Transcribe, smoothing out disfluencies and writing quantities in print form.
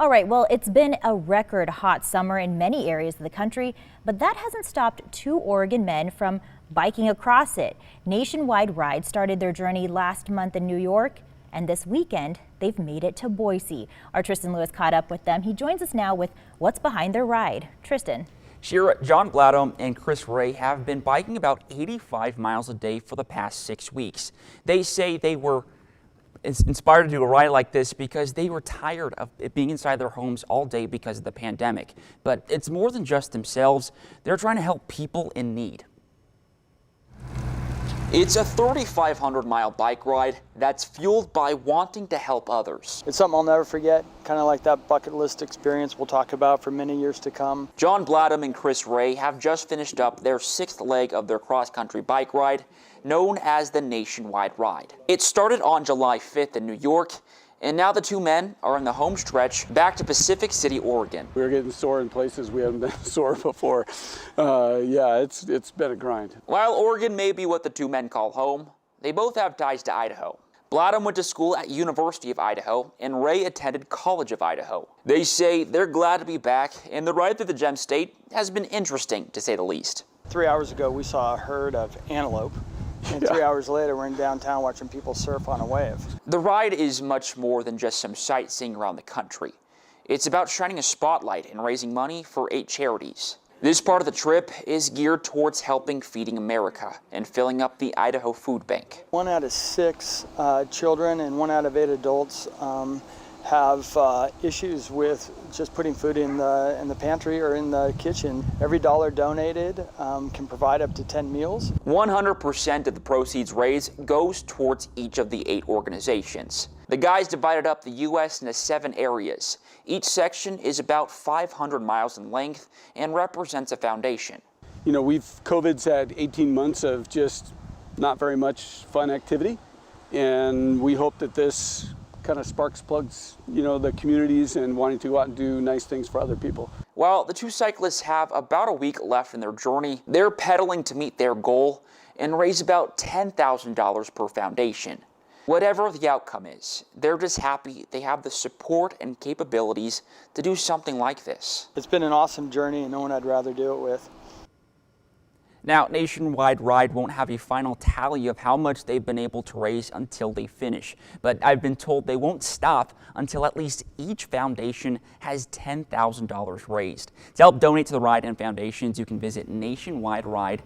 All right, well, it's been a record hot summer in many areas of the country, but that hasn't stopped two Oregon men from biking across it. Nationwide Ride started their journey last month in New York, and this weekend they've made it to Boise. Our Tristan Lewis caught up with them. He joins us now with what's behind their ride. Tristan. Shira, John Blatto and Chris Ray have been biking about 85 miles a day for the past 6 weeks. They say they were inspired to do a ride like this because they were tired of being inside their homes all day because of the pandemic. But it's more than just themselves. They're trying to help people in need. It's a 3,500-mile bike ride that's fueled by wanting to help others. It's something I'll never forget, kind of like that bucket list experience we'll talk about for many years to come. John Blatto and Chris Ray have just finished up their 6th leg of their cross-country bike ride, known as the Nationwide Ride. It started on July 5th in New York, and now the two men are in the home stretch back to Pacific City, Oregon. We were getting sore in places we haven't been sore before. Yeah, it's been a grind. While Oregon may be what the two men call home, they both have ties to Idaho. Blatto went to school at University of Idaho, and Ray attended College of Idaho. They say they're glad to be back, and the ride through the Gem State has been interesting, to say the least. 3 hours ago, we saw a herd of antelope. And 3 hours later, we're in downtown watching people surf on a wave. The ride is much more than just some sightseeing around the country. It's about shining a spotlight and raising money for 8 charities. This part of the trip is geared towards helping Feeding America and filling up the Idaho Food Bank. 1 out of 6 children and 1 out of 8 adults have issues with just putting food in the pantry or in the kitchen. Every dollar donated can provide up to 10 meals. 100% of the proceeds raised goes towards each of the 8 organizations. The guys divided up the U.S. into 7 areas. Each section is about 500 miles in length and represents a foundation. You know, COVID's had 18 months of just not very much fun activity, and we hope that this kind of sparks plugs, you know, the communities and wanting to go out and do nice things for other people. While the two cyclists have about a week left in their journey, they're pedaling to meet their goal and raise about $10,000 per foundation. Whatever the outcome is, they're just happy they have the support and capabilities to do something like this. It's been an awesome journey and no one I'd rather do it with. Now, Nationwide Ride won't have a final tally of how much they've been able to raise until they finish, but I've been told they won't stop until at least each foundation has $10,000 raised. To help donate to the ride and foundations, you can visit nationwideride.com.